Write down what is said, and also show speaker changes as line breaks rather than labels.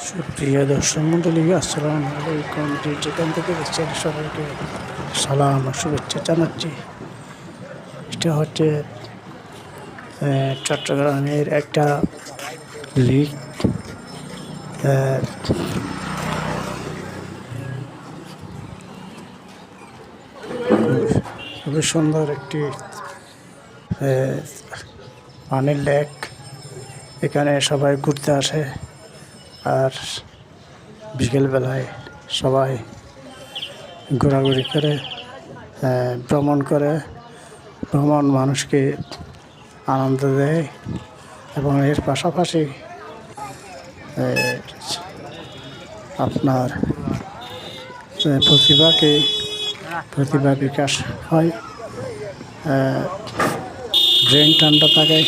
সুপ্রিয় দর্শক মন্ডলী, আসসালামু আলাইকুম। যেখান থেকে দেখছেন সবাইকে সালাম ও শুভেচ্ছা জানাচ্ছি। এটা হচ্ছে চট্টগ্রামের একটা লিক। খুবই সুন্দর একটি পানির লেক। এখানে সবাই ঘুরতে আসে, আর বিকেলবেলায় সবাই ঘোরাঘুরি করে, ভ্রমণ করে। ভ্রমণ মানুষকে আনন্দ দেয় এবং এর পাশাপাশি আপনার প্রতিভা বিকাশ হয়, ব্রেন ঠান্ডা থাকে।